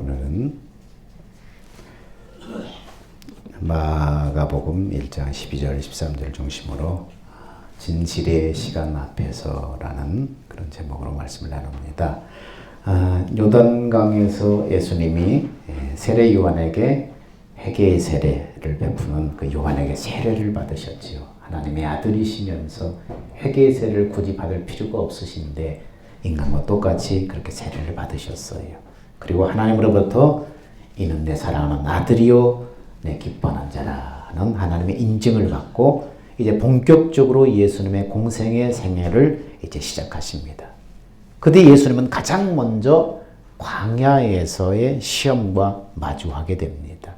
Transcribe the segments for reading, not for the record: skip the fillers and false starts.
오늘은 마가복음 1장 12절 13절 중심으로 진실의 시간 앞에서라는 그런 제목으로 말씀을 나눕니다. 요단강에서 예수님이 세례 요한에게 회개의 세례를 베푸는 그 요한에게 세례를 받으셨지요. 하나님의 아들이시면서 회개의 세례를 굳이 받을 필요가 없으신데 인간과 똑같이 그렇게 세례를 받으셨어요. 그리고 하나님으로부터 이는 내 사랑하는 아들이요 내 기뻐하는 자라는 하나님의 인증을 받고 이제 본격적으로 예수님의 공생의 생애를 이제 시작하십니다. 그때 예수님은 가장 먼저 광야에서의 시험과 마주하게 됩니다.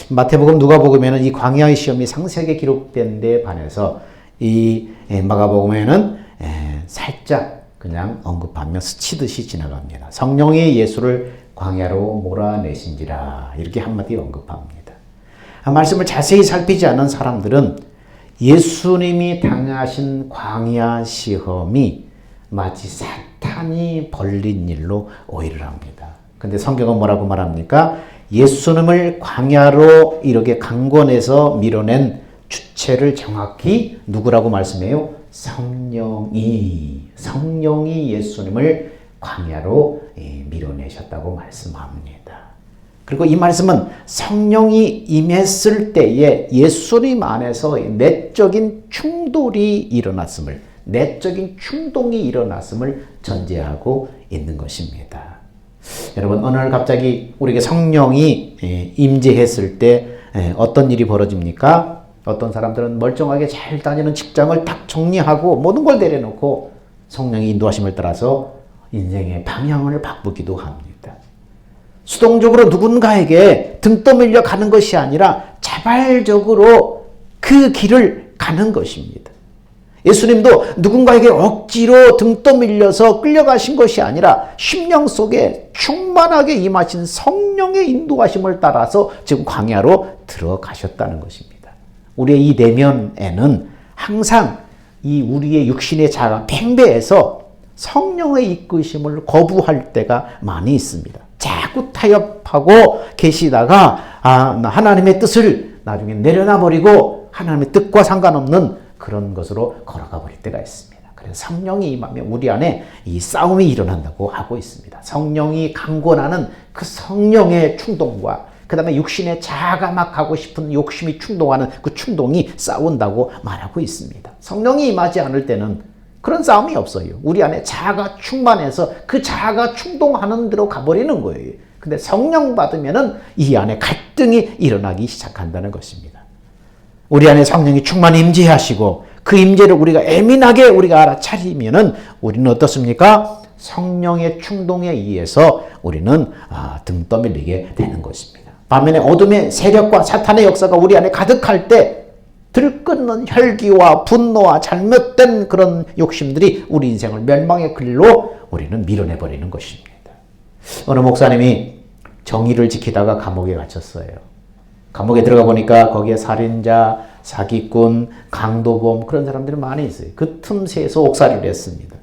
마태복음, 누가복음에는 이 광야의 시험이 상세하게 기록된 데 반해서 이 마가복음에는 살짝 그냥 언급하며 스치듯이 지나갑니다. 성령이 예수를 광야로 몰아내신지라 이렇게 한마디 언급합니다. 말씀을 자세히 살피지 않은 사람들은 예수님이 당하신 광야 시험이 마치 사탄이 벌린 일로 오해를 합니다. 근데 성경은 뭐라고 말합니까? 예수님을 광야로 이렇게 강권해서 밀어낸 주체를 정확히 누구라고 말씀해요? 성령이 예수님을 광야로 밀어내셨다고 말씀합니다. 그리고 이 말씀은 성령이 임했을 때에 예수님 안에서 내적인 충돌이 일어났음을, 내적인 충동이 일어났음을 전제하고 있는 것입니다. 여러분, 어느 날 갑자기 우리에게 성령이 임재했을 때 어떤 일이 벌어집니까? 어떤 사람들은 멀쩡하게 잘 다니는 직장을 딱 정리하고 모든 걸 내려놓고 성령의 인도하심을 따라서 인생의 방향을 바꾸기도 합니다. 수동적으로 누군가에게 등 떠밀려 가는 것이 아니라 자발적으로 그 길을 가는 것입니다. 예수님도 누군가에게 억지로 등 떠밀려서 끌려가신 것이 아니라 심령 속에 충만하게 임하신 성령의 인도하심을 따라서 지금 광야로 들어가셨다는 것입니다. 우리의 이 내면에는 항상 이 우리의 육신의 자가 팽배해서 성령의 이끄심을 거부할 때가 많이 있습니다. 자꾸 타협하고 계시다가 하나님의 뜻을 나중에 내려놔 버리고 하나님의 뜻과 상관없는 그런 것으로 걸어가 버릴 때가 있습니다. 그래서 성령이 임하면 우리 안에 이 싸움이 일어난다고 하고 있습니다. 성령이 강권하는 그 성령의 충동과 그 다음에 육신의 자아가 막 하고 싶은 욕심이 충동하는 그 충동이 싸운다고 말하고 있습니다. 성령이 임하지 않을 때는 그런 싸움이 없어요. 우리 안에 자아가 충만해서 그 자아가 충동하는 대로 가버리는 거예요. 근데 성령 받으면은 이 안에 갈등이 일어나기 시작한다는 것입니다. 우리 안에 성령이 충만히 임재하시고 그 임재를 우리가 예민하게 우리가 알아차리면은 우리는 어떻습니까? 성령의 충동에 의해서 우리는 등 떠밀리게 되는 것입니다. 반면에 어둠의 세력과 사탄의 역사가 우리 안에 가득할 때 들끓는 혈기와 분노와 잘못된 그런 욕심들이 우리 인생을 멸망의 길로 우리는 밀어내버리는 것입니다. 어느 목사님이 정의를 지키다가 감옥에 갇혔어요. 감옥에 들어가 보니까 거기에 살인자, 사기꾼, 강도범 그런 사람들이 많이 있어요. 그 틈새에서 옥살이를 했습니다.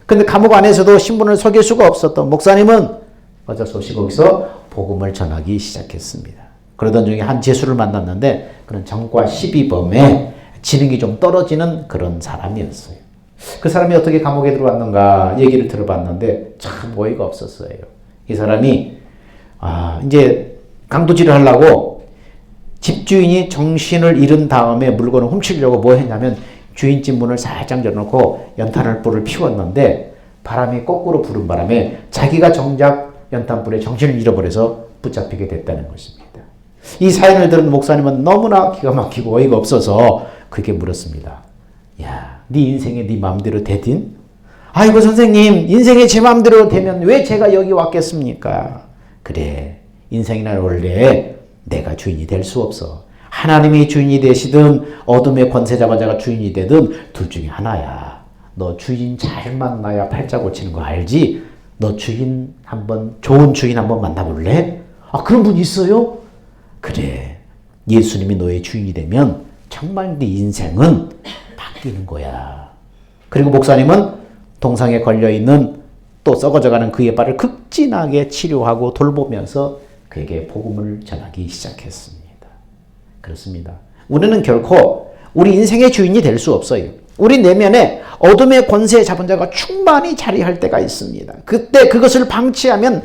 근데 감옥 안에서도 신분을 속일 수가 없었던 목사님은 어쩔 수 없이 거기서 복음을 전하기 시작했습니다. 그러던 중에 한 죄수를 만났는데 그런 정과 시비범에 지능이 좀 떨어지는 그런 사람이었어요. 그 사람이 어떻게 감옥에 들어왔는가 얘기를 들어봤는데 참 어이가 없었어요. 이 사람이 이제 강도질을 하려고 집주인이 정신을 잃은 다음에 물건을 훔치려고 뭐 했냐면 주인집 문을 살짝 열어놓고 연탄불을 피웠는데 바람이 거꾸로 부는 바람에 자기가 정작 연탄불에 정신을 잃어버려서 붙잡히게 됐다는 것입니다. 이 사연을 들은 목사님은 너무나 기가 막히고 어이가 없어서 그렇게 물었습니다. 야, 네 인생에 네 마음대로 되든? 아이고 선생님, 인생에 제 마음대로 되면 왜 제가 여기 왔겠습니까? 그래, 인생이란 원래 내가 주인이 될 수 없어. 하나님이 주인이 되시든 어둠의 권세 잡은 자가 주인이 되든 둘 중에 하나야. 너 주인 잘 만나야 팔자 고치는 거 알지? 너 주인 한번, 좋은 주인 한번 만나볼래? 그런 분 있어요? 그래, 예수님이 너의 주인이 되면 정말 네 인생은 바뀌는 거야. 그리고 목사님은 동상에 걸려있는 또 썩어져가는 그의 발을 극진하게 치료하고 돌보면서 그에게 복음을 전하기 시작했습니다. 그렇습니다. 우리는 결코 우리 인생의 주인이 될 수 없어요. 우리 내면에 어둠의 권세에 잡은 자가 충만히 자리할 때가 있습니다. 그때 그것을 방치하면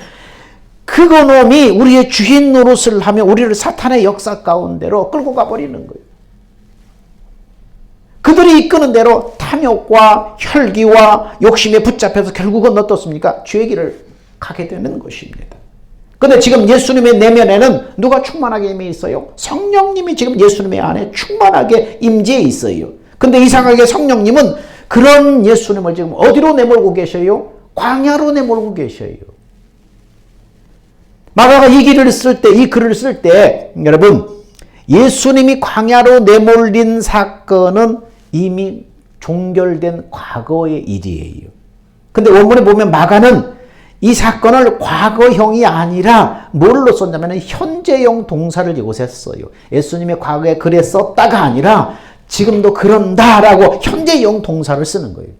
그놈이 우리의 주인 노릇을 하며 우리를 사탄의 역사 가운데로 끌고 가버리는 거예요. 그들이 이끄는 대로 탐욕과 혈기와 욕심에 붙잡혀서 결국은 어떻습니까? 죄의 길을 가게 되는 것입니다. 근데 지금 예수님의 내면에는 누가 충만하게 임해 있어요? 성령님이 지금 예수님의 안에 충만하게 임재해 있어요. 근데 이상하게 성령님은 그런 예수님을 지금 어디로 내몰고 계셔요? 광야로 내몰고 계셔요. 마가가 이 글을 쓸 때 여러분 예수님이 광야로 내몰린 사건은 이미 종결된 과거의 일이에요. 근데 원문에 보면 마가는 이 사건을 과거형이 아니라 뭘로 썼냐면 현재형 동사를 이곳에 써요. 예수님의 과거에 글에 썼다가 아니라 지금도 그런다라고 현재형 동사를 쓰는 거예요.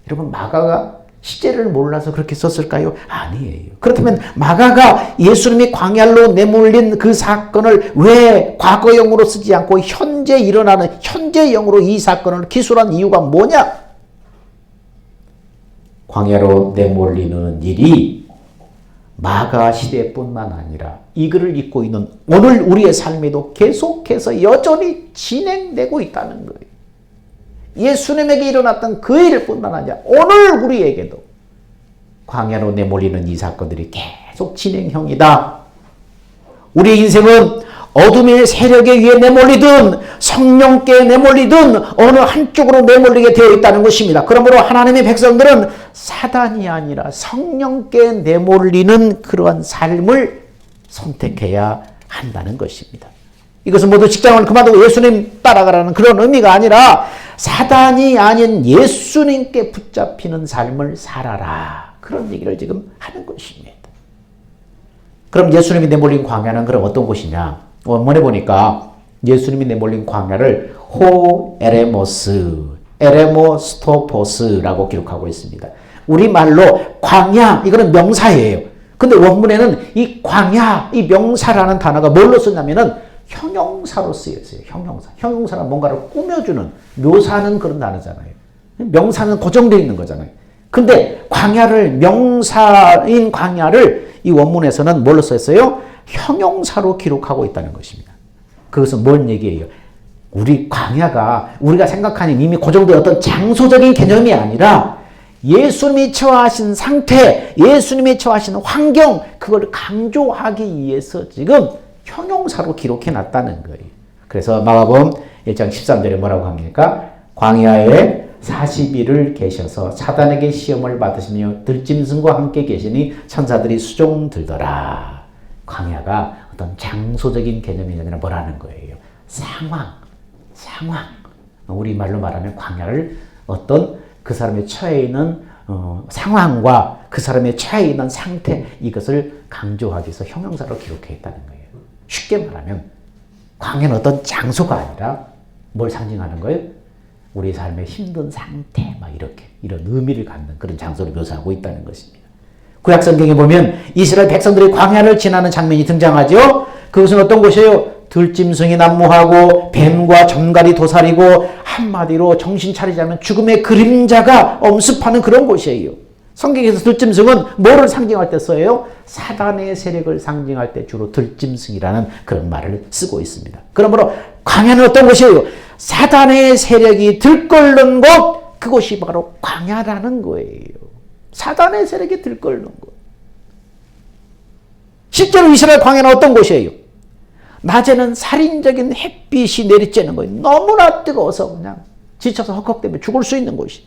여러분 마가가 시제를 몰라서 그렇게 썼을까요? 아니에요. 그렇다면 마가가 예수님이 광야로 내몰린 그 사건을 왜 과거형으로 쓰지 않고 현재 일어나는 현재형으로 이 사건을 기술한 이유가 뭐냐? 광야로 내몰리는 일이 마가 시대뿐만 아니라 이 글을 읽고 있는 오늘 우리의 삶에도 계속해서 여전히 진행되고 있다는 거예요. 예수님에게 일어났던 그 일뿐만 아니라 오늘 우리에게도 광야로 내몰리는 이 사건들이 계속 진행형이다. 우리 인생은 어둠의 세력에 의해 내몰리든 성령께 내몰리든 어느 한쪽으로 내몰리게 되어 있다는 것입니다. 그러므로 하나님의 백성들은 사단이 아니라 성령께 내몰리는 그러한 삶을 선택해야 한다는 것입니다. 이것은 모두 직장을 그만두고 예수님 따라가라는 그런 의미가 아니라 사단이 아닌 예수님께 붙잡히는 삶을 살아라. 그런 얘기를 지금 하는 것입니다. 그럼 예수님이 내몰린 광야는 그럼 어떤 곳이냐? 원문에 보니까 예수님이 내몰린 광야를 호 에레모스, 에레모스토포스라고 기록하고 있습니다. 우리말로 광야, 이거는 명사예요. 근데 원문에는 이 광야, 이 명사라는 단어가 뭘로 쓰냐면은 형용사로 쓰였어요. 형용사. 형용사는 뭔가를 꾸며주는, 묘사하는 그런 단어잖아요. 명사는 고정되어 있는 거잖아요. 근데 광야를, 명사인 광야를 이 원문에서는 뭘로 썼어요? 형용사로 기록하고 있다는 것입니다. 그것은 뭔 얘기예요? 우리 광야가 우리가 생각하는 이미 고정된 어떤 장소적인 개념이 아니라 예수님이 처하신 상태, 예수님이 처하신 환경, 그걸 강조하기 위해서 지금 형용사로 기록해 놨다는 거예요. 그래서 마가복음 1장 13절에 뭐라고 합니까? 광야에 40일을 계셔서 사단에게 시험을 받으시며 들짐승과 함께 계시니 천사들이 수종 들더라. 광야가 어떤 장소적인 개념이 아니라 뭐라는 거예요? 상황. 우리말로 말하면 광야를 어떤 그 사람의 처해 있는 상황과 그 사람의 처해 있는 상태, 이것을 강조하기 위해서 형용사로 기록해 있다는 거예요. 쉽게 말하면 광야는 어떤 장소가 아니라 뭘 상징하는 거예요? 우리 삶의 힘든 상태, 막 이런 의미를 갖는 그런 장소를 묘사하고 있다는 것입니다. 구약 성경에 보면 이스라엘 백성들이 광야를 지나는 장면이 등장하죠. 그것은 어떤 곳이에요? 들짐승이 난무하고 뱀과 점갈이 도사리고 한마디로 정신 차리자면 죽음의 그림자가 엄습하는 그런 곳이에요. 성경에서 들짐승은 뭐를 상징할 때 써요? 사단의 세력을 상징할 때 주로 들짐승이라는 그런 말을 쓰고 있습니다. 그러므로 광야는 어떤 곳이에요? 사단의 세력이 들끓는 곳, 그곳이 바로 광야라는 거예요. 사단의 세력이 들끓는 곳. 실제로 이스라엘 광야는 어떤 곳이에요? 낮에는 살인적인 햇빛이 내리쬐는 거예요. 너무나 뜨거워서 그냥 지쳐서 헉헉대며 죽을 수 있는 곳이.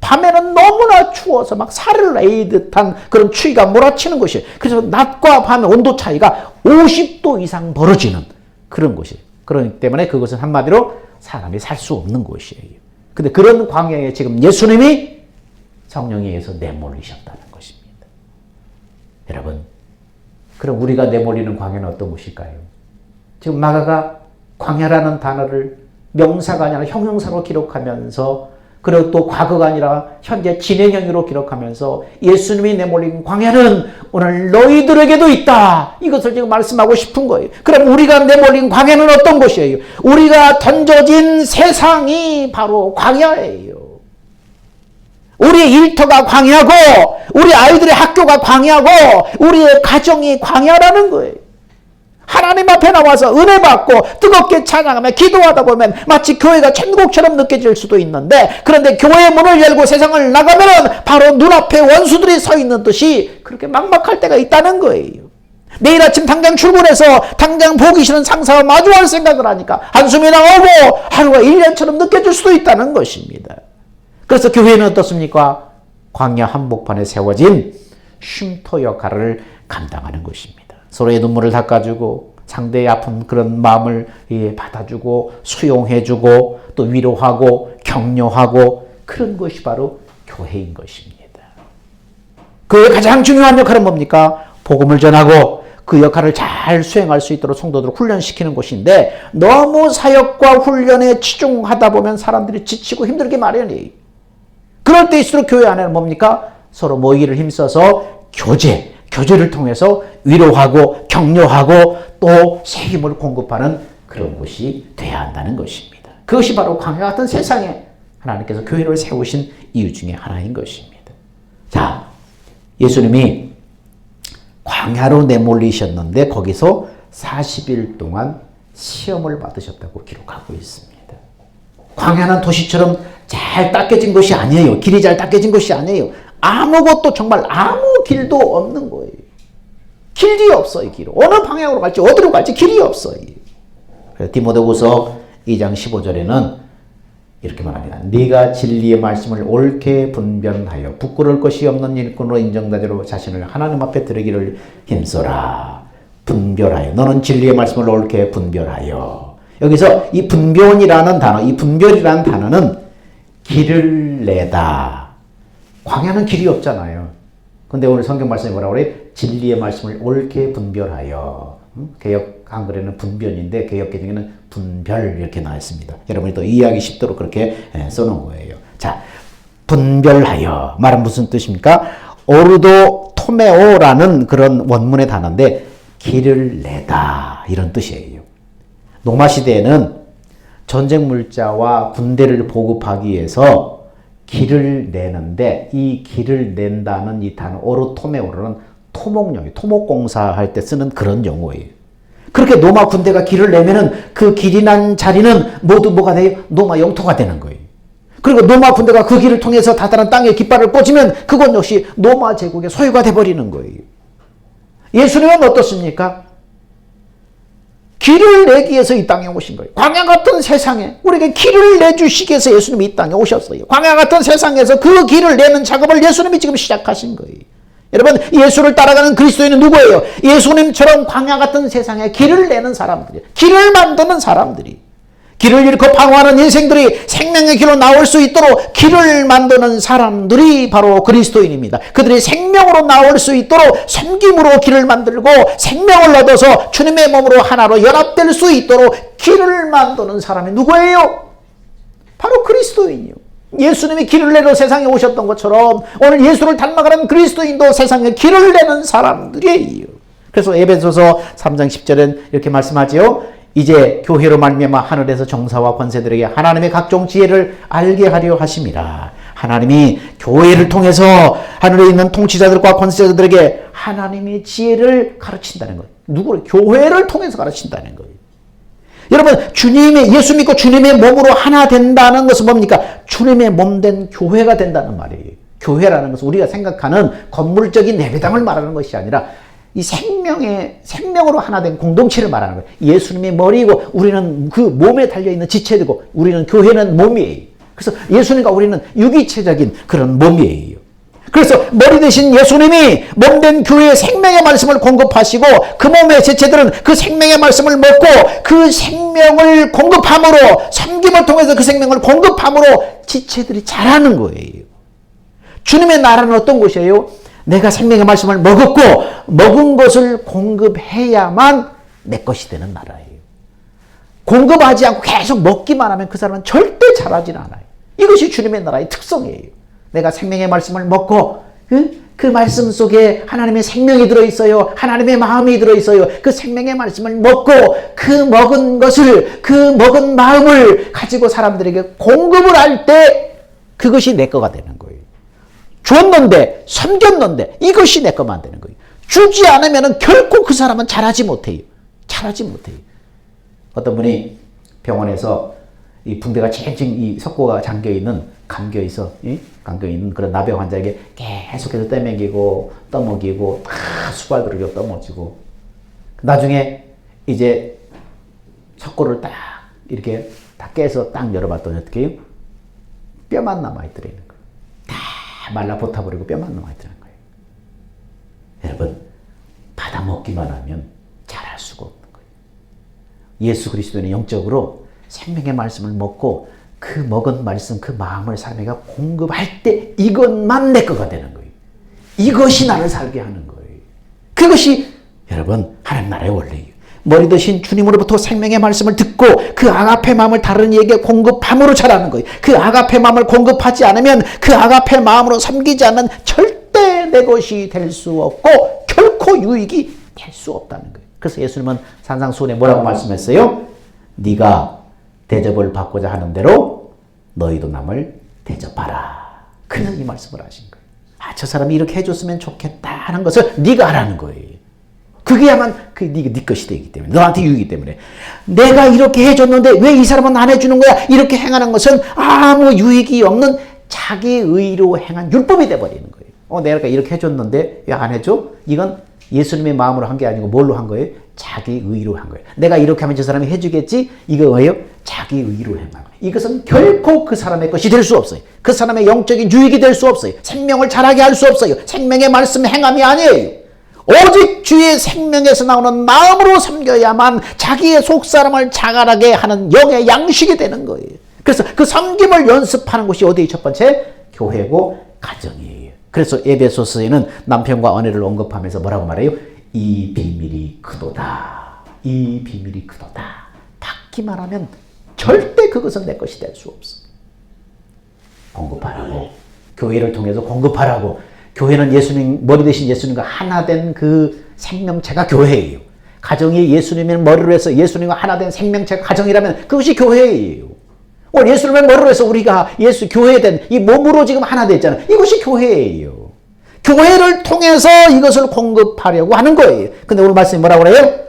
밤에는 너무나 추워서 막 살을 내이 듯한 그런 추위가 몰아치는 것이에요. 그래서 낮과 밤의 온도 차이가 50도 이상 벌어지는 그런 곳이에요. 그렇기 때문에 그것은 한마디로 사람이 살 수 없는 곳이에요. 근데 그런 광야에 지금 예수님이 성령에 의해서 내몰리셨다는 것입니다. 여러분, 그럼 우리가 내몰리는 광야는 어떤 곳일까요? 지금 마가가 광야라는 단어를 명사가 아니라 형용사로 기록하면서 그리고 또 과거가 아니라 현재 진행형으로 기록하면서 예수님이 내몰린 광야는 오늘 너희들에게도 있다. 이것을 지금 말씀하고 싶은 거예요. 그럼 우리가 내몰린 광야는 어떤 것이에요? 우리가 던져진 세상이 바로 광야예요. 우리의 일터가 광야고, 우리 아이들의 학교가 광야고, 우리의 가정이 광야라는 거예요. 하나님 앞에 나와서 은혜 받고 뜨겁게 찬양하며 기도하다 보면 마치 교회가 천국처럼 느껴질 수도 있는데, 그런데 교회의 문을 열고 세상을 나가면 바로 눈앞에 원수들이 서 있는 듯이 그렇게 막막할 때가 있다는 거예요. 내일 아침 당장 출근해서 당장 보기 싫은 상사와 마주할 생각을 하니까 한숨이 나오고 하루가 1년처럼 느껴질 수도 있다는 것입니다. 그래서 교회는 어떻습니까? 광야 한복판에 세워진 쉼터 역할을 감당하는 것입니다. 서로의 눈물을 닦아주고 상대의 아픈 그런 마음을 받아주고 수용해주고 또 위로하고 격려하고, 그런 것이 바로 교회인 것입니다. 그 가장 중요한 역할은 뭡니까? 복음을 전하고 그 역할을 잘 수행할 수 있도록 성도들을 훈련시키는 곳인데, 너무 사역과 훈련에 치중하다 보면 사람들이 지치고 힘들게 마련이에요. 그럴 때일수록 교회 안에는 뭡니까? 서로 모이기를 힘써서 교제를 통해서 위로하고 격려하고 또 새 힘을 공급하는 그런 곳이 돼야 한다는 것입니다. 그것이 바로 광야 같은 세상에 하나님께서 교회를 세우신 이유 중에 하나인 것입니다. 자, 예수님이 광야로 내몰리셨는데 거기서 40일 동안 시험을 받으셨다고 기록하고 있습니다. 광야는 도시처럼 잘 닦여진 것이 아니에요. 길이 잘 닦여진 것이 아니에요. 아무것도, 정말 아무 길도 없는 거예요. 길이 없어요. 길. 어느 방향으로 갈지 어디로 갈지 길이 없어요. 디모데후서 2장 15절에는 이렇게 말합니다. 네가 진리의 말씀을 옳게 분별하여 부끄러울 것이 없는 일꾼으로 인정자대로 자신을 하나님 앞에 드리기를 힘써라. 분별하여. 너는 진리의 말씀을 옳게 분별하여. 여기서 이 분별이라는 단어, 이 분별이라는 단어는 길을 내다. 광야는 길이 없잖아요. 근데 오늘 성경 말씀이 뭐라고 그래요? 진리의 말씀을 옳게 분별하여. 개역 한글에는 분변인데 개역 개정에는 분별 이렇게 나와 있습니다. 여러분이 또 이해하기 쉽도록 그렇게 써놓은 거예요. 자, 분별하여 말은 무슨 뜻입니까? 오르도 토메오라는 그런 원문의 단어인데 길을 내다 이런 뜻이에요. 로마 시대에는 전쟁 물자와 군대를 보급하기 위해서 길을 내는데, 이 길을 낸다는 이 단어 오르토메오로는 토목용이, 토목공사할 때 쓰는 그런 용어예요. 그렇게 로마 군대가 길을 내면은 그 길이 난 자리는 모두 뭐가 돼요? 로마 영토가 되는 거예요. 그리고 로마 군대가 그 길을 통해서 다다른 땅에 깃발을 꽂으면 그것 역시 로마 제국의 소유가 돼버리는 거예요. 예수님은 어떻습니까? 길을 내기 위해서 이 땅에 오신 거예요. 광야 같은 세상에 우리에게 길을 내주시기 위해서 예수님이 이 땅에 오셨어요. 광야 같은 세상에서 그 길을 내는 작업을 예수님이 지금 시작하신 거예요. 여러분, 예수를 따라가는 그리스도인은 누구예요? 예수님처럼 광야 같은 세상에 길을 내는 사람들이에요. 길을 만드는 사람들이. 길을 잃고 방황하는 인생들이 생명의 길로 나올 수 있도록 길을 만드는 사람들이 바로 그리스도인입니다. 그들이 생명으로 나올 수 있도록 섬김으로 길을 만들고 생명을 얻어서 주님의 몸으로 하나로 연합될 수 있도록 길을 만드는 사람이 누구예요? 바로 그리스도인이요. 예수님이 길을 내러 세상에 오셨던 것처럼 오늘 예수를 닮아가는 그리스도인도 세상에 길을 내는 사람들이에요. 그래서 에베소서 3장 10절은 이렇게 말씀하지요. 이제 교회로 말미암아 하늘에서 정사와 권세들에게 하나님의 각종 지혜를 알게 하려 하심이라. 하나님이 교회를 통해서 하늘에 있는 통치자들과 권세자들에게 하나님의 지혜를 가르친다는 거예요. 누구를? 교회를 통해서 가르친다는 거예요. 여러분, 예수 믿고 주님의 몸으로 하나 된다는 것은 뭡니까? 주님의 몸 된 교회가 된다는 말이에요. 교회라는 것은 우리가 생각하는 건물적인 예배당을 말하는 것이 아니라 이 생명으로 하나 된 공동체를 말하는 거예요. 예수님의 머리이고 우리는 그 몸에 달려있는 지체들이고 우리는 교회는 몸이에요. 그래서 예수님과 우리는 유기체적인 그런 몸이에요. 그래서 머리 되신 예수님이 몸된 교회에 생명의 말씀을 공급하시고 그 몸의 지체들은 그 생명의 말씀을 먹고 그 생명을 공급함으로, 섬김을 통해서 그 생명을 공급함으로 지체들이 자라는 거예요. 주님의 나라는 어떤 곳이에요? 내가 생명의 말씀을 먹었고 먹은 것을 공급해야만 내 것이 되는 나라예요. 공급하지 않고 계속 먹기만 하면 그 사람은 절대 자라지 않아요. 이것이 주님의 나라의 특성이에요. 내가 생명의 말씀을 먹고 그 말씀 속에 하나님의 생명이 들어있어요. 하나님의 마음이 들어있어요. 그 생명의 말씀을 먹고 그 먹은 것을, 그 먹은 마음을 가지고 사람들에게 공급을 할 때 그것이 내 거가 되는 거예요. 줬는데, 섬겼는데 이것이 내 거만 되는 거예요. 주지 않으면 결코 그 사람은 잘하지 못해요. 잘하지 못해요. 어떤 분이 병원에서 이 붕대가 쨍쨍 이 석고가 감겨있는 그런 나병 환자에게 계속해서 떼먹이고 떠먹이고 다 수발들을 떠먹이고 나중에 이제 석고를 딱 이렇게 다 깨서 딱 열어봤더니 어떻게 해요? 뼈만 남아있더라는 거예요. 다 말라 붙어버리고 뼈만 남아있더라는 거예요. 여러분, 받아먹기만 하면 잘할 수가 없는 거예요. 예수 그리스도는 영적으로 생명의 말씀을 먹고 그 먹은 말씀, 그 마음을 사람에게 공급할 때 이것만 내 거가 되는 거예요. 이것이 나를 살게 하는 거예요. 그것이 여러분 하나님 나라의 원리예요. 머리 대신 주님으로부터 생명의 말씀을 듣고 그 아가페 마음을 다른 이에게 공급함으로 자라는 거예요. 그 아가페 마음을 공급하지 않으면 그 아가페 마음으로 섬기지 않는 절대 내 것이 될 수 없고 결코 유익이 될 수 없다는 거예요. 그래서 예수님은 산상수훈에 뭐라고 말씀했어요? 네가 대접을 받고자 하는 대로 너희도 남을 대접하라. 그래서 이 말씀을 하신 거예요. 저 사람이 이렇게 해줬으면 좋겠다 하는 것을 네가 하라는 거예요. 그게야만 네 것이 되기 때문에, 너한테 유익이기 때문에. 내가 이렇게 해줬는데 왜 이 사람은 안 해주는 거야? 이렇게 행하는 것은 아무 유익이 없는 자기 의로 행한 율법이 돼버리는 거예요. 내가 이렇게 해줬는데 왜 안 해줘? 이건 예수님의 마음으로 한 게 아니고 뭘로 한 거예요? 자기 의로 한 거예요. 내가 이렇게 하면 저 사람이 해주겠지? 이거 뭐예요? 자기 의로 행한 거예요. 이것은 결코 그 사람의 것이 될 수 없어요. 그 사람의 영적인 유익이 될 수 없어요. 생명을 자라게 할 수 없어요. 생명의 말씀 행함이 아니에요. 오직 주의 생명에서 나오는 마음으로 섬겨야만 자기의 속사람을 자갈하게 하는 영의 양식이 되는 거예요. 그래서 그 섬김을 연습하는 곳이 어디에 첫 번째? 교회고 가정이에요. 그래서 에베소서에는 남편과 아내를 언급하면서 뭐라고 말해요? 이 비밀이 크도다. 이 비밀이 크도다. 받기만 하면 절대 그것은 내 것이 될 수 없어. 공급하라고. 교회를 통해서 공급하라고. 교회는 예수님, 머리 대신 예수님과 하나 된 그 생명체가 교회예요. 가정이 예수님의 머리로 해서 예수님과 하나 된 생명체가 가정이라면 그것이 교회예요. 오늘 예수님의 머리로 해서 우리가 교회에 된 이 몸으로 지금 하나 됐잖아요. 이것이 교회예요. 교회를 통해서 이것을 공급하려고 하는 거예요. 근데 오늘 말씀이 뭐라고 그래요?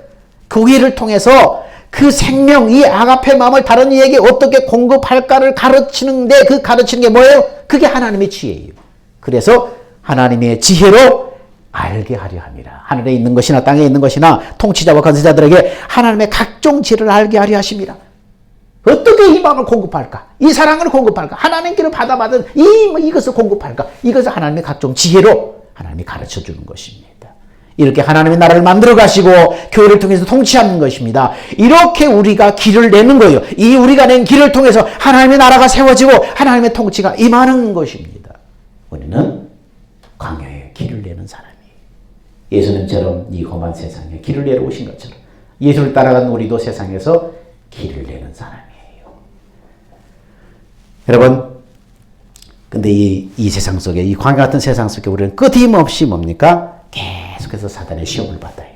교회를 통해서 그 생명, 이 아가페 마음을 다른 이에게 어떻게 공급할까를 가르치는데 그 가르치는 게 뭐예요? 그게 하나님의 지혜예요. 그래서 하나님의 지혜로 알게 하려 함이라. 하늘에 있는 것이나 땅에 있는 것이나 통치자와 권세자들에게 하나님의 각종 지혜를 알게 하려 하심이라. 어떻게 이 마음을 공급할까? 이 사랑을 공급할까? 하나님께로 받아받은 이것을 공급할까? 이것을 하나님의 각종 지혜로 하나님이 가르쳐 주는 것입니다. 이렇게 하나님의 나라를 만들어 가시고 교회를 통해서 통치하는 것입니다. 이렇게 우리가 길을 내는 거예요. 이 우리가 낸 길을 통해서 하나님의 나라가 세워지고 하나님의 통치가 임하는 것입니다. 우리는 광야에 길을 내는 사람이에요. 예수님처럼 이 험한 세상에 길을 내러 오신 것처럼 예수를 따라간 우리도 세상에서 길을 내는 사람이에요. 여러분, 근데 이 세상 속에, 이 광야 같은 세상 속에 우리는 끊임없이 뭡니까? 계속해서 사단의 시험을 받아요.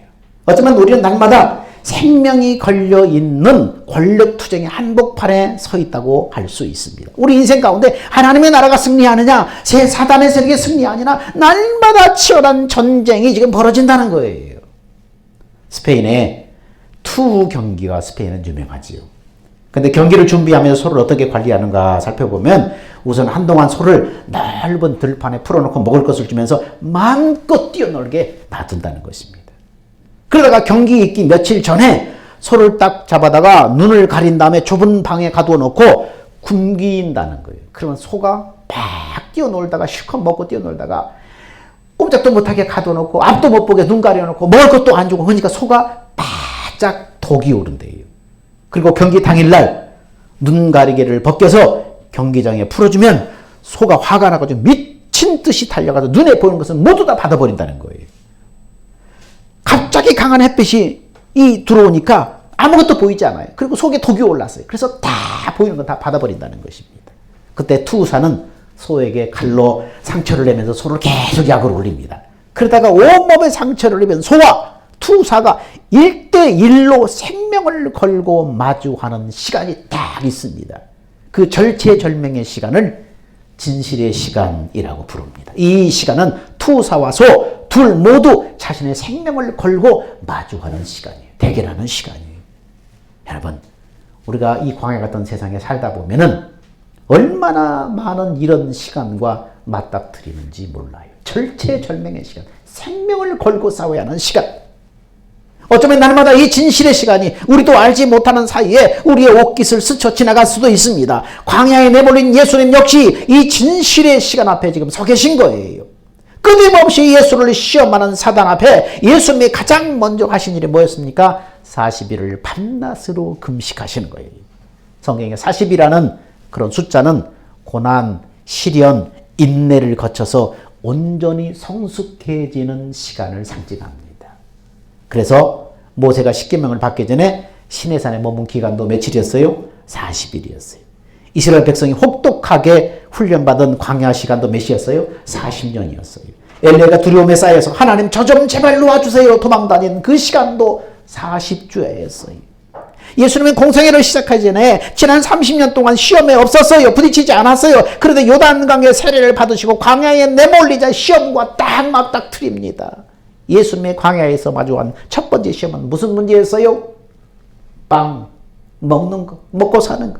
어쩌면 우리는 날마다 생명이 걸려있는 권력투쟁의 한복판에 서 있다고 할 수 있습니다. 우리 인생 가운데 하나님의 나라가 승리하느냐, 사단의 세력이 승리하느냐, 날마다 치열한 전쟁이 지금 벌어진다는 거예요. 스페인의 투 경기가 스페인은 유명하지요. 근데 경기를 준비하면서 소를 어떻게 관리하는가 살펴보면 우선 한동안 소를 넓은 들판에 풀어놓고 먹을 것을 주면서 마음껏 뛰어놀게 놔둔다는 것입니다. 그러다가 경기 있기 며칠 전에 소를 딱 잡아다가 눈을 가린 다음에 좁은 방에 가둬놓고 굶긴다는 거예요. 그러면 소가 막 뛰어놀다가 실컷 먹고 뛰어놀다가 꼼짝도 못하게 가둬놓고 앞도 못 보게 눈 가려놓고 먹을 것도 안 주고 그러니까 소가 바짝 독이 오른대요. 그리고 경기 당일날 눈 가리개를 벗겨서 경기장에 풀어주면 소가 화가 나가지고 미친 듯이 달려가서 눈에 보이는 것은 모두 다 받아버린다는 거예요. 갑자기 강한 햇빛이 들어오니까 아무것도 보이지 않아요. 그리고 속에 독이 올랐어요. 그래서 다 보이는 건 다 받아버린다는 것입니다. 그때 투사는 소에게 칼로 상처를 내면서 소를 계속 약을 올립니다. 그러다가 온몸에 상처를 입은 소와 투사가 1대1로 생명을 걸고 마주하는 시간이 딱 있습니다. 그 절체절명의 시간을 진실의 시간이라고 부릅니다. 이 시간은 투사와 소 둘 모두 자신의 생명을 걸고 마주하는 시간이에요. 대결하는 시간이에요. 여러분, 우리가 이 광야 같은 세상에 살다 보면은 얼마나 많은 이런 시간과 맞닥뜨리는지 몰라요. 절체절명의 시간, 생명을 걸고 싸워야 하는 시간. 어쩌면 날마다 이 진실의 시간이 우리도 알지 못하는 사이에 우리의 옷깃을 스쳐 지나갈 수도 있습니다. 광야에 내몰린 예수님 역시 이 진실의 시간 앞에 지금 서 계신 거예요. 끊임없이 예수를 시험하는 사단 앞에 예수님이 가장 먼저 하신 일이 뭐였습니까? 40일을 밤낮으로 금식하시는 거예요. 성경에 40이라는 그런 숫자는 고난, 시련, 인내를 거쳐서 온전히 성숙해지는 시간을 상징합니다. 그래서 모세가 십계명을 받기 전에 시내산에 머문 기간도 며칠이었어요? 40일이었어요. 이스라엘 백성이 혹독하게 훈련받은 광야 시간도 몇이었어요? 40년이었어요. 엘리야가 두려움에 쌓여서 하나님 저 좀 제발 놓아주세요 도망다닌 그 시간도 40주야였어요. 예수님은 공생애를 시작하기 전에 지난 30년 동안 시험에 없었어요. 부딪히지 않았어요. 그런데 요단강의 세례를 받으시고 광야에 내몰리자 시험과 딱 맞닥뜨립니다. 예수님의 광야에서 마주한 첫 번째 시험은 무슨 문제였어요? 빵 먹는 거, 먹고 사는 거.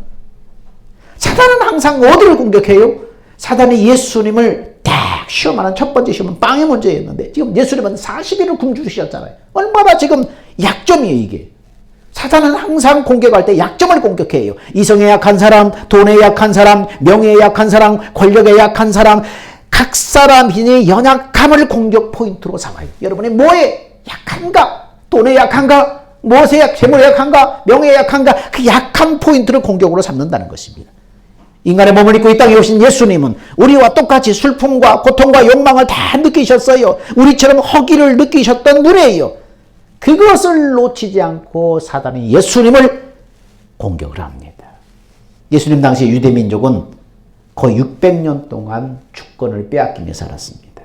사단은 항상 어디를 공격해요? 사단이 예수님을 딱 시험하는 첫 번째 시험은 빵의 문제였는데 지금 예수님은 40일을 굶주리셨잖아요. 얼마나 지금 약점이에요 이게. 사단은 항상 공격할 때 약점을 공격해요. 이성에 약한 사람, 돈에 약한 사람, 명예에 약한 사람, 권력에 약한 사람, 각 사람이 연약함을 공격 포인트로 삼아요. 여러분이 뭐에 약한가? 돈에 약한가? 무엇에 재물에 약한가? 명예에 약한가? 그 약한 포인트를 공격으로 삼는다는 것입니다. 인간의 몸을 입고 이 땅에 오신 예수님은 우리와 똑같이 슬픔과 고통과 욕망을 다 느끼셨어요. 우리처럼 허기를 느끼셨던 분이에요. 그것을 놓치지 않고 사단이 예수님을 공격을 합니다. 예수님 당시 유대민족은 거의 600년 동안 주권을 빼앗기며 살았습니다.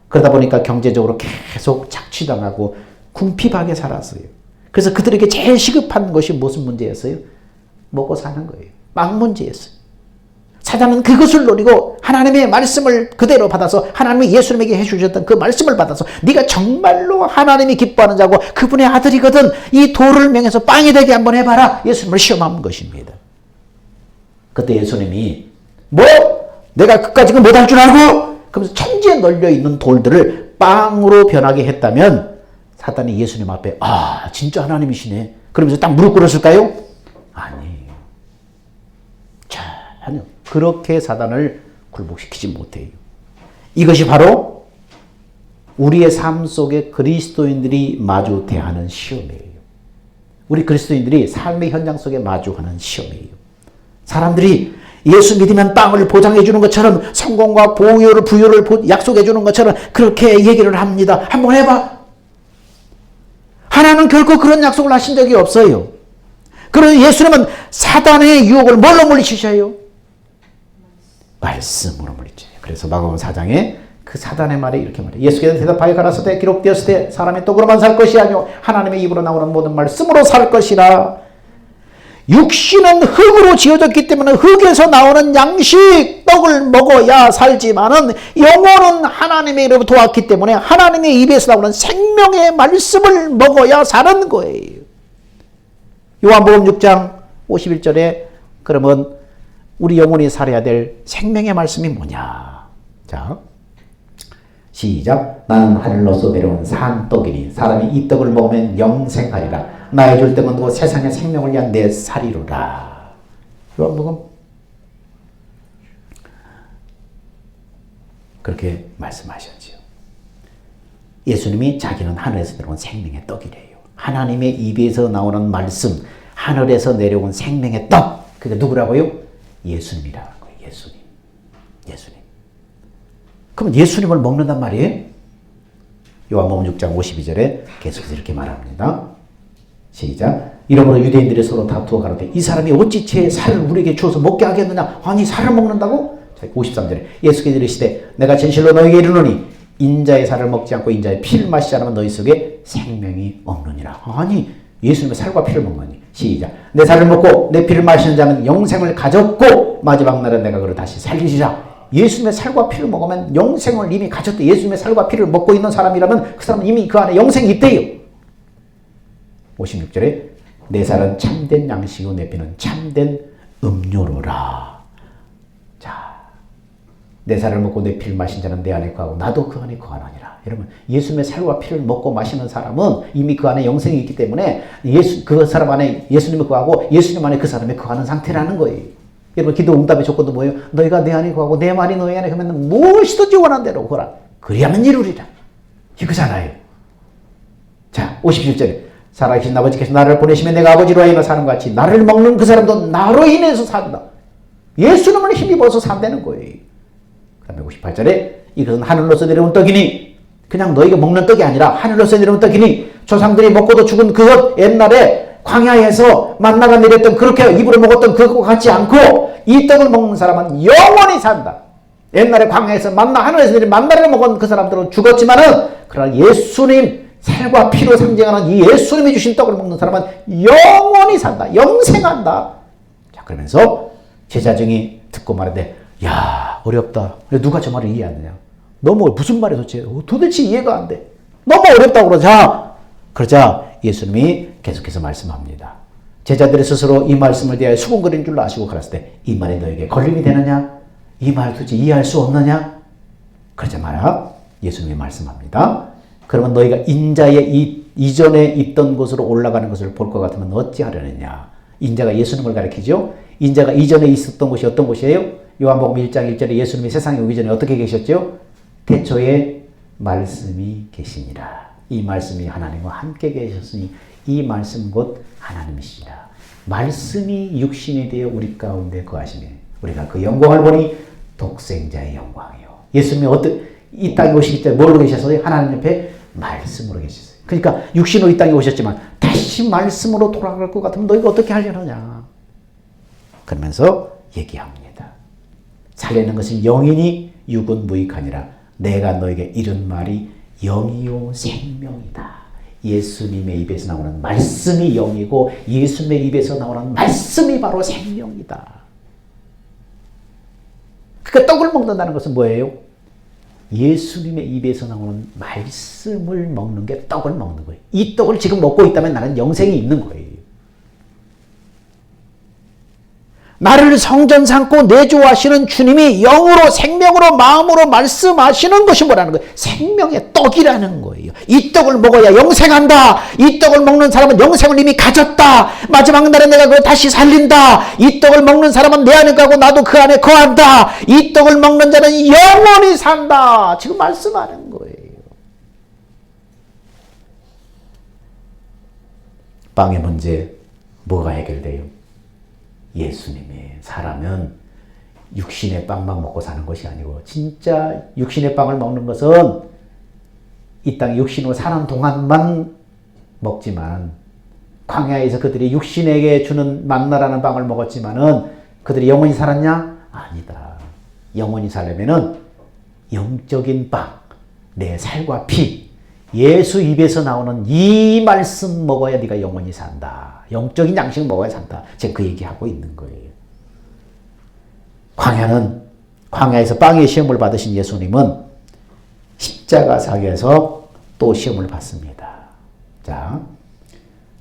그러다 보니까 경제적으로 계속 착취당하고 궁핍하게 살았어요. 그래서 그들에게 제일 시급한 것이 무슨 문제였어요? 먹고 사는 거예요. 빵 문제였어요. 사단은 그것을 노리고 하나님의 말씀을 그대로 받아서 하나님이 예수님에게 해주셨던 그 말씀을 받아서 네가 정말로 하나님이 기뻐하는 자고 그분의 아들이거든 이 돌을 명해서 빵이 되게 한번 해봐라. 예수님을 시험하는 것입니다. 그때 예수님이 뭐? 내가 그까지 못할 줄 알고? 그러면서 천지에 널려있는 돌들을 빵으로 변하게 했다면 사단이 예수님 앞에 아 진짜 하나님이시네. 그러면서 딱 무릎 꿇었을까요? 아니에요. 전혀 그렇게 사단을 굴복시키지 못해요. 이것이 바로 우리의 삶 속에 그리스도인들이 마주 대하는 시험이에요. 우리 그리스도인들이 삶의 현장 속에 마주하는 시험이에요. 사람들이 예수 믿으면 빵을 보장해 주는 것처럼 성공과 부유를 약속해 주는 것처럼 그렇게 얘기를 합니다. 한번 해봐. 하나님은 결코 그런 약속을 하신 적이 없어요. 그런데 예수님은 사단의 유혹을 뭘로 물리치셔요? 말씀으로 물리쳐요. 그래서 마가복음 4장에 그 사단의 말이 이렇게 말해요. 예수께서 대답하여 가라사대 기록되었으되 사람이 떡으로만 살 것이 아니오 하나님의 입으로 나오는 모든 말씀으로 살 것이라. 육신은 흙으로 지어졌기 때문에 흙에서 나오는 양식 떡을 먹어야 살지만은 영혼은 하나님의 이로부터 왔기 때문에 하나님의 입에서 나오는 생명의 말씀을 먹어야 사는 거예요. 요한복음 6장 51절에 그러면 우리 영혼이 살아야 될 생명의 말씀이 뭐냐? 자, 시작. 나는 하늘로서 내려온 산 떡이니 사람이 이 떡을 먹으면 영생하리라. 나의 줄 떡은 곧 세상의 생명을 위한 내 살이로라. 요한복음 그렇게 말씀하셨지요. 예수님이 자기는 하늘에서 내려온 생명의 떡이래요. 하나님의 입에서 나오는 말씀, 하늘에서 내려온 생명의 떡. 그게 누구라고요? 예수님이라는 거예요. 예수님. 그럼 예수님을 먹는단 말이에요? 요한복음 6장 52절에 계속해서 이렇게 말합니다. 시작. 이러므로 유대인들이 서로 다투어 가로되 이 사람이 어찌 제 살을 우리에게 주어서 먹게 하겠느냐. 아니 살을 먹는다고? 53절에 예수께서 이르시되 내가 진실로 너희에게 이르노니 인자의 살을 먹지 않고 인자의 피를 마시지 않으면 너희 속에 생명이 없느니라. 아니 예수님의 살과 피를 먹느니. 시작. 내 살을 먹고 내 피를 마시는 자는 영생을 가졌고 마지막 날에 내가 그를 다시 살리시라. 예수님의 살과 피를 먹으면 영생을 이미 가졌대. 예수님의 살과 피를 먹고 있는 사람이라면 그 사람은 이미 그 안에 영생이 있대요. 56절에 내 살은 참된 양식이고 내 피는 참된 음료로라. 자, 내 살을 먹고 내 피를 마신 자는 내 안에 거하고 나도 그 안에 거하느니라. 여러분 예수님의 살과 피를 먹고 마시는 사람은 이미 그 안에 영생이 있기 때문에 그 사람 안에 예수님이 거하고 예수님 안에 그 사람이 거하는 상태라는 거예요. 여러분 기도 응답의 조건도 뭐예요? 너희가 내 안에 거하고 내 말이 너희 안에 거하면 무엇이든지 원하는 대로 구하라. 그리하면 이루리라. 이거잖아요. 자 57절에 살아계신 아버지께서 나를 보내시면 내가 아버지로 하여금 사는 것 같이 나를 먹는 그 사람도 나로 인해서 산다. 예수님을 힘입어서 산다는 거예요. 그 다음에 58절에 이것은 하늘로서 내려온 떡이니 그냥 너희가 먹는 떡이 아니라 하늘로서 내려온 떡이니 조상들이 먹고도 죽은 그것 옛날에 광야에서 만나가 내렸던 그렇게 입으로 먹었던 그것과 같지 않고 이 떡을 먹는 사람은 영원히 산다. 옛날에 광야에서 하늘에서 내린 만나를 먹은 그 사람들은 죽었지만은 그러나 예수님 살과 피로 상징하는 이 예수님이 주신 떡을 먹는 사람은 영원히 산다. 영생한다. 자 그러면서 제자 중에 듣고 말하되 야 어렵다. 누가 저 말을 이해 안 되냐. 너무 무슨 말이 도대체 이해가 안 돼. 너무 어렵다고 그러자 예수님이 계속해서 말씀합니다. 제자들이 스스로 이 말씀을 대하여 수군거리는 줄로 아시고 가라사대 때 이 말이 너에게 걸림이 되느냐? 이 말 도대체 이해할 수 없느냐? 그러자마자 예수님이 말씀합니다. 그러면 너희가 인자의 이전에 있던 곳으로 올라가는 것을 볼 것 같으면 어찌하려느냐? 인자가 예수님을 가리키죠. 인자가 이전에 있었던 곳이 어떤 곳이에요? 요한복음 1장 1절에 예수님이 세상에 오기 전에 어떻게 계셨죠? 태초에 말씀이 계시니라. 이 말씀이 하나님과 함께 계셨으니 이 말씀 곧 하나님이시라. 말씀이 육신이 되어 우리 가운데 거하시며 우리가 그 영광을 보니 독생자의 영광이요. 예수님이 이 땅에 오시기 때 뭘로 계셨어요? 하나님 옆에 말씀으로 계셨어요. 그러니까 육신으로 이 땅에 오셨지만 다시 말씀으로 돌아갈 것 같으면 너희가 어떻게 하려느냐. 그러면서 얘기합니다. 살리는 것은 영이니 육은 무익하니라. 내가 너에게 이른 말이 영이요 생명이다. 예수님의 입에서 나오는 말씀이 영이고 예수님의 입에서 나오는 말씀이 바로 생명이다. 그러니까 떡을 먹는다는 것은 뭐예요? 예수님의 입에서 나오는 말씀을 먹는 게 떡을 먹는 거예요. 이 떡을 지금 먹고 있다면 나는 영생이 있는 거예요. 나를 성전 삼고 내주하시는 주님이 영으로 생명으로 마음으로 말씀하시는 것이 뭐라는 거예요? 생명의 떡이라는 거예요. 이 떡을 먹어야 영생한다. 이 떡을 먹는 사람은 영생을 이미 가졌다. 마지막 날에 내가 그걸 다시 살린다. 이 떡을 먹는 사람은 내 안에 가고 나도 그 안에 거한다. 이 떡을 먹는 자는 영원히 산다. 지금 말씀하는 거예요. 빵의 문제 뭐가 해결돼요? 예수님이 사람은 육신의 빵만 먹고 사는 것이 아니고 진짜 육신의 빵을 먹는 것은 이 땅 육신으로 사는 동안만 먹지만 광야에서 그들이 육신에게 주는 만나라는 빵을 먹었지만은 그들이 영원히 살았냐? 아니다. 영원히 살려면은 영적인 빵, 내 살과 피, 예수 입에서 나오는 이 말씀 먹어야 네가 영원히 산다. 영적인 양식 먹어야 산다. 제가 그 얘기하고 있는 거예요. 광야에서 빵의 시험을 받으신 예수님은 십자가상에서 또 시험을 받습니다. 자,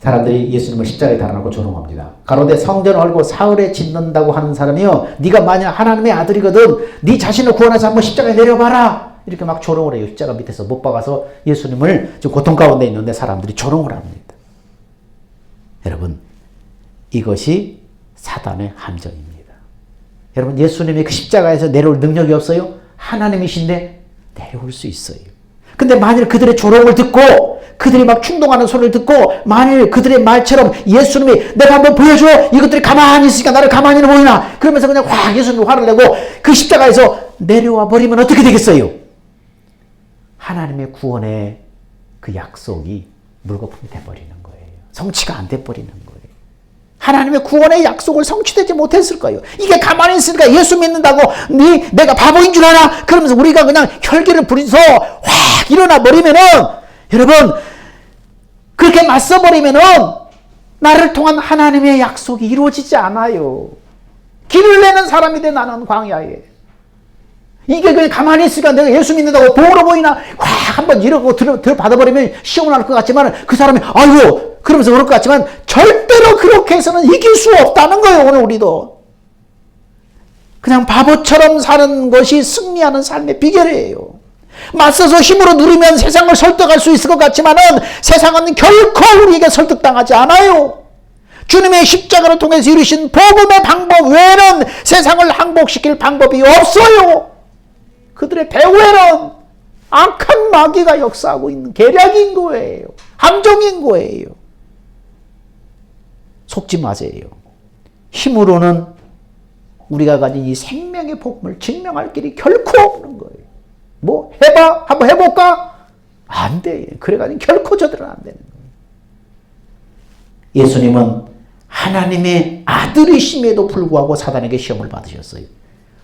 사람들이 예수님을 십자가에 달아놓고 조롱합니다. 가로되 성전을 헐고 사흘에 짓는다고 하는 사람이요, 네가 만약 하나님의 아들이거든 네 자신을 구원해서 한번 십자가에 내려봐라. 이렇게 막 조롱을 해요. 십자가 밑에서 못 박아서 예수님을 지금 고통 가운데 있는데 사람들이 조롱을 합니다. 여러분, 이것이 사단의 함정입니다. 여러분, 예수님이 그 십자가에서 내려올 능력이 없어요? 하나님이신데 내려올 수 있어요. 근데 만일 그들의 조롱을 듣고 그들이 막 충동하는 소리를 듣고 만일 그들의 말처럼 예수님이 내가 한번 보여줘, 이것들이 가만히 있으니까 나를 가만히 보이나, 그러면서 그냥 확 예수님이 화를 내고 그 십자가에서 내려와 버리면 어떻게 되겠어요? 하나님의 구원의 그 약속이 물거품이 돼버리는 거예요. 성취가 안 돼버리는 거예요. 하나님의 구원의 약속을 성취되지 못했을 거예요. 이게 가만히 있으니까 예수 믿는다고 내가 바보인 줄 알아? 그러면서 우리가 그냥 혈기를 부리서 확 일어나 버리면은, 여러분, 그렇게 맞서 버리면은 나를 통한 하나님의 약속이 이루어지지 않아요. 길을 내는 사람이 돼, 나는 광야에. 이게 그냥 가만히 있으니까 내가 예수 믿는다고 보러 보이나 확 한번 이러고 받아버리면 시험을 할 것 같지만, 그 사람이 아유 그러면서 그럴 것 같지만 절대로 그렇게 해서는 이길 수 없다는 거예요. 오늘 우리도 그냥 바보처럼 사는 것이 승리하는 삶의 비결이에요. 맞서서 힘으로 누리면 세상을 설득할 수 있을 것 같지만은 세상은 결코 우리에게 설득당하지 않아요. 주님의 십자가를 통해서 이루신 복음의 방법 외에는 세상을 항복시킬 방법이 없어요. 그들의 배후에는 악한 마귀가 역사하고 있는 계략인 거예요. 함정인 거예요. 속지 마세요. 힘으로는 우리가 가진 이 생명의 복음을 증명할 길이 결코 없는 거예요. 뭐 해봐? 한번 해볼까? 안 돼. 그래가지고 결코 저들은 안 되는 거예요. 예수님은 하나님의 아들이심에도 불구하고 사단에게 시험을 받으셨어요.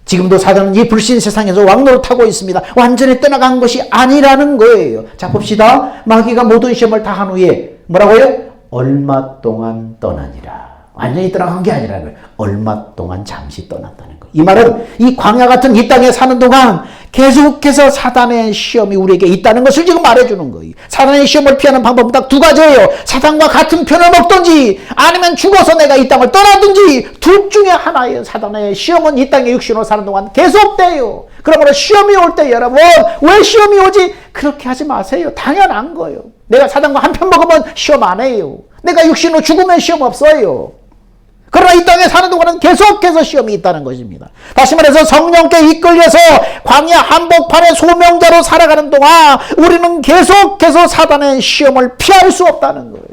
지금도 사단은 이 불신 세상에서 왕노릇하고 있습니다. 완전히 떠나간 것이 아니라는 거예요. 자, 봅시다. 마귀가 모든 시험을 다 한 후에 뭐라고요? 얼마 동안 떠나니라. 완전히 떠나간 게 아니라는 거예요. 얼마 동안 잠시 떠났다는 거예요. 이 말은 이 광야 같은 이 땅에 사는 동안 계속해서 사단의 시험이 우리에게 있다는 것을 지금 말해주는 거예요. 사단의 시험을 피하는 방법은 딱 두 가지예요. 사단과 같은 편을 먹든지 아니면 죽어서 내가 이 땅을 떠나든지 둘 중에 하나예요. 사단의 시험은 이 땅에 육신으로 사는 동안 계속돼요. 그러므로 시험이 올 때 여러분 왜 시험이 오지? 그렇게 하지 마세요. 당연한 거예요. 내가 사단과 한 편 먹으면 시험 안 해요. 내가 육신으로 죽으면 시험 없어요. 그러나 이 땅에 사는 동안은 계속해서 시험이 있다는 것입니다. 다시 말해서 성령께 이끌려서 광야 한복판의 소명자로 살아가는 동안 우리는 계속해서 사단의 시험을 피할 수 없다는 거예요.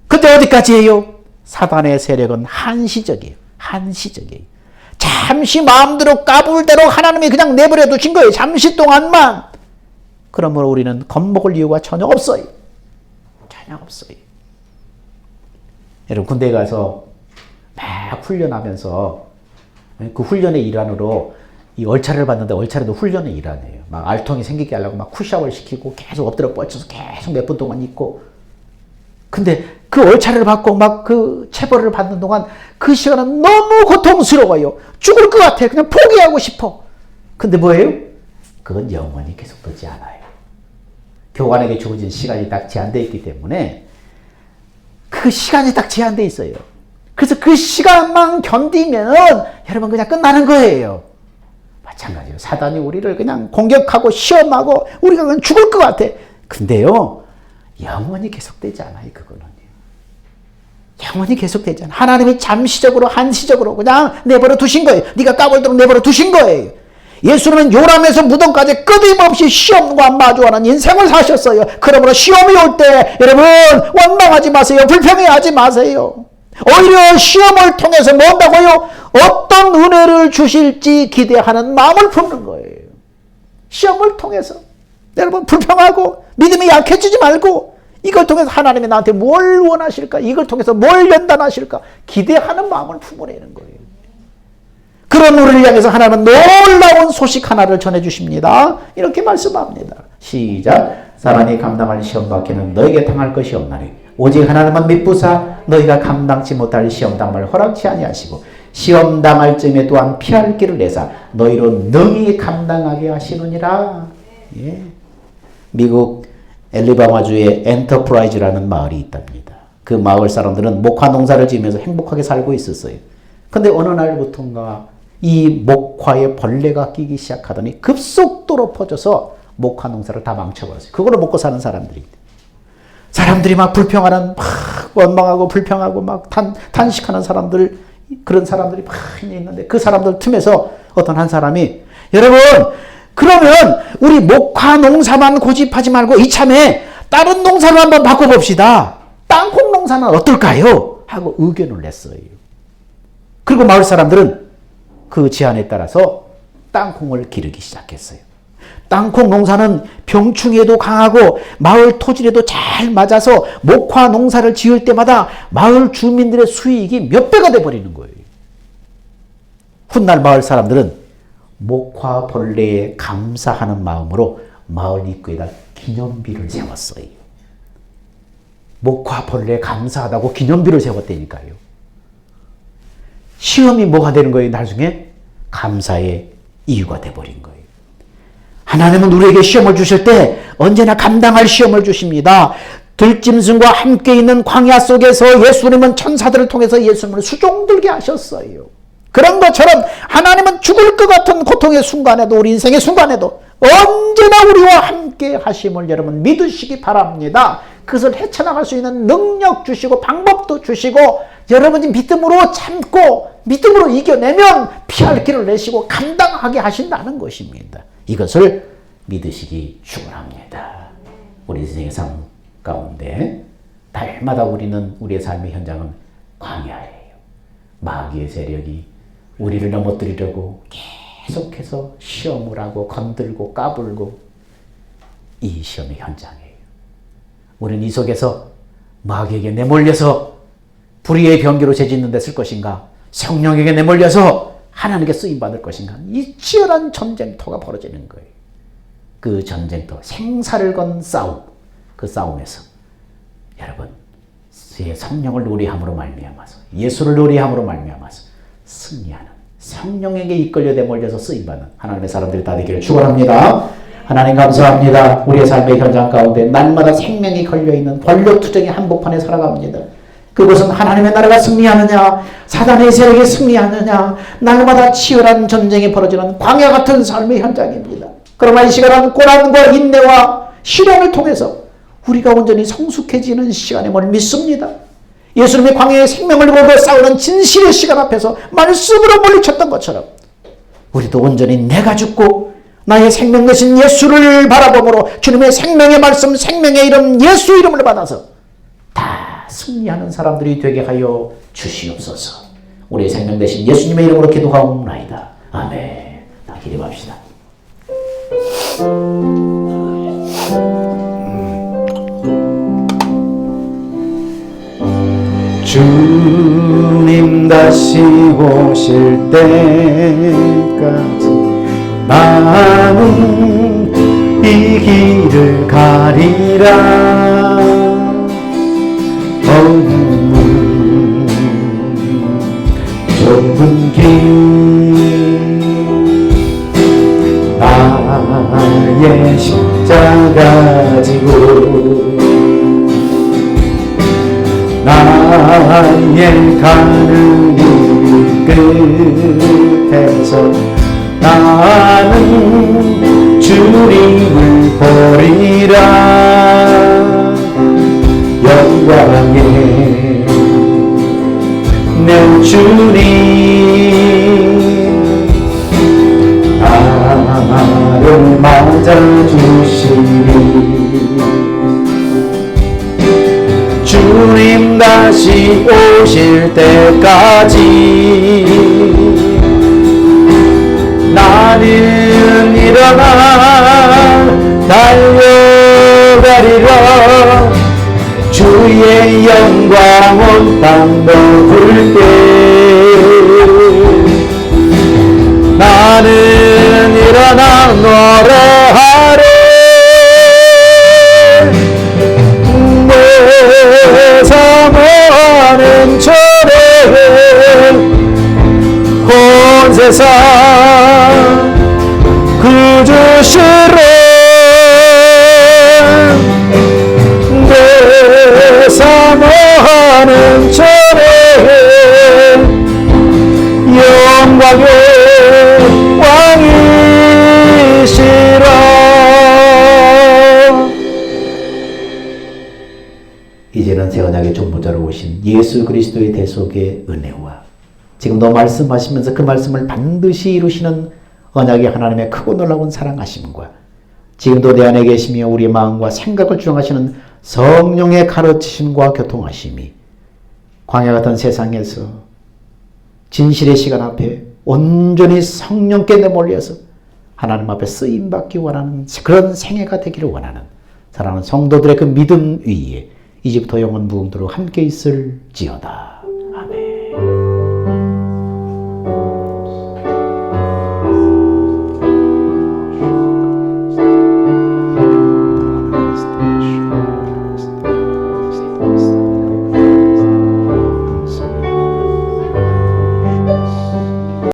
근데 어디까지예요? 사단의 세력은 한시적이에요. 한시적이에요. 잠시 마음대로 까불대로 하나님이 그냥 내버려 두신 거예요. 잠시 동안만. 그러므로 우리는 겁먹을 이유가 전혀 없어요. 전혀 없어요. 여러분 군대에 가서 막 훈련하면서 그 훈련의 일환으로 이 얼차를 받는데 얼차례도 훈련의 일환이에요. 막 알통이 생기게 하려고 막 쿠샤워를 시키고 계속 엎드려 뻗쳐서 계속 몇 분 동안 있고. 근데 그 얼차례를 받고 막 그 체벌을 받는 동안 그 시간은 너무 고통스러워요. 죽을 것 같아. 그냥 포기하고 싶어. 근데 뭐예요? 그건 영원히 계속되지 않아요. 교관에게 주어진 시간이 딱 제한되어 있기 때문에 그 시간이 딱 제한되어 있어요. 그래서 그 시간만 견디면은 여러분 그냥 끝나는 거예요. 마찬가지로 사단이 우리를 그냥 공격하고 시험하고 우리가 그냥 죽을 것 같아. 근데요 영원히 계속되지 않아요. 그거는요. 영원히 계속되지 않아요. 하나님이 잠시적으로 한시적으로 그냥 내버려 두신 거예요. 네가 까불도록 내버려 두신 거예요. 예수님은 요람에서 무덤까지 끊임없이 시험과 마주하는 인생을 사셨어요. 그러므로 시험이 올 때 여러분 원망하지 마세요. 불평해하지 마세요. 오히려 시험을 통해서 뭔다고요? 어떤 은혜를 주실지 기대하는 마음을 품는 거예요. 시험을 통해서 여러분 불평하고 믿음이 약해지지 말고 이걸 통해서 하나님이 나한테 뭘 원하실까? 이걸 통해서 뭘 연단하실까? 기대하는 마음을 품어내는 거예요. 그런 우리를 향해서 하나님은 놀라운 소식 하나를 전해주십니다. 이렇게 말씀합니다. 시작. 사람이 감당할 시험 밖에는 너에게 당할 것이 없나니 오직 하나님만 믿부사 너희가 감당치 못할 시험 당함을 허락치 아니하시고 시험 당할 쯤에 또한 피할 길을 내사 너희로 능히 감당하게 하시느니라. 예. 미국 엘리바마주에 엔터프라이즈라는 마을이 있답니다. 그 마을 사람들은 목화 농사를 지으면서 행복하게 살고 있었어요. 근데 어느 날부터인가 이 목화에 벌레가 끼기 시작하더니 급속도로 퍼져서 목화 농사를 다 망쳐버렸어요. 그걸로 먹고 사는 사람들이. 사람들이 막 불평하는, 막 원망하고 불평하고 막 탄식하는 사람들, 그런 사람들이 막 있는데 그 사람들 틈에서 어떤 한 사람이 여러분, 그러면 우리 목화 농사만 고집하지 말고 이참에 다른 농사로 한번 바꿔봅시다. 땅콩 농사는 어떨까요? 하고 의견을 냈어요. 그리고 마을 사람들은 그 제안에 따라서 땅콩을 기르기 시작했어요. 땅콩 농사는 병충해도 강하고 마을 토질에도 잘 맞아서 목화 농사를 지을 때마다 마을 주민들의 수익이 몇 배가 돼버리는 거예요. 훗날 마을 사람들은 목화 벌레에 감사하는 마음으로 마을 입구에다 기념비를 세웠어요. 목화 벌레에 감사하다고 기념비를 세웠다니까요. 시험이 뭐가 되는 거예요? 나중에 감사의 이유가 돼버린 거예요. 하나님은 우리에게 시험을 주실 때 언제나 감당할 시험을 주십니다. 들짐승과 함께 있는 광야 속에서 예수님은 천사들을 통해서 예수님을 수종들게 하셨어요. 그런 것처럼 하나님은 죽을 것 같은 고통의 순간에도, 우리 인생의 순간에도 언제나 우리와 함께 하심을 여러분 믿으시기 바랍니다. 그것을 헤쳐나갈 수 있는 능력 주시고 방법도 주시고 여러분이 믿음으로 참고 믿음으로 이겨내면 피할 길을 내시고 감당하게 하신다는 것입니다. 이것을 믿으시기 축원합니다. 우리 인생의 삶 가운데 날마다 우리의 삶의 현장은 광야예요. 마귀의 세력이 우리를 넘어뜨리려고 계속해서 시험을 하고 건들고 까불고, 이 시험의 현장이에요. 우리는 이 속에서 마귀에게 내몰려서 불의의 병기로 죄짓는 데 쓸 것인가, 성령에게 내몰려서 하나님께 쓰임받을 것인가, 이 치열한 전쟁터가 벌어지는 거예요. 그 전쟁터, 생사를 건 싸움, 그 싸움에서 여러분 의 성령을 노래함으로 말미암아서, 예수를 노래함으로 말미암아서 승리하는, 성령에게 이끌려 내몰려서 쓰임받는 하나님의 사람들이 다 되기를 축원합니다. 하나님 감사합니다. 우리의 삶의 현장 가운데 날마다 생명이 걸려있는 권력투쟁의 한복판에 살아갑니다. 그것은 하나님의 나라가 승리하느냐, 사단의 세력이 승리하느냐, 날마다 치열한 전쟁이 벌어지는 광야 같은 삶의 현장입니다. 그러나 이 시간은 고난과 인내와 시련을 통해서 우리가 온전히 성숙해지는 시간임을 믿습니다. 예수님의 광야의 생명을 걸고 싸우는 진실의 시간 앞에서 말씀으로 물리쳤던 것처럼 우리도 온전히 내가 죽고 나의 생명 되신 예수를 바라보므로 주님의 생명의 말씀, 생명의 이름, 예수 이름을 받아서 다 승리하는 사람들이 되게 하여 주시옵소서. 우리의 생명 되신 예수님의 이름으로 기도하옵나이다. 아멘. 다 기도합시다. 주님 다시 오실 때까지 나는 이 길을 가리라. 좁은 길 나의 십자가 지고 나의 가는 길 끝에서 나는 주님을 보리라. 영광의 내 주님 나를 맞아주시니 주님 다시 오실 때까지 나는 일어나 달려가리라. 주의 영광 온 땅도 불 때 나는 일어나 노래하리. 내 사모하는 초래 온 세상 구주시로 내 사모하는 초래 영광의 왕이시라. 이제는 새 언약의 중보자로 오신 예수 그리스도의 대속의 은혜와 지금도 말씀하시면서 그 말씀을 반드시 이루시는 언약의 하나님의 크고 놀라운 사랑하심과 지금도 내 안에 계시며 우리의 마음과 생각을 주장하시는 성령의 가르치심과 교통하심이 광야 같은 세상에서 진실의 시간 앞에 온전히 성령께 내몰려서 하나님 앞에 쓰임받기 원하는 그런 생애가 되기를 원하는 사랑하는 성도들의 그 믿음 위에 이제부터 영원 무궁토록 함께 있을지어다.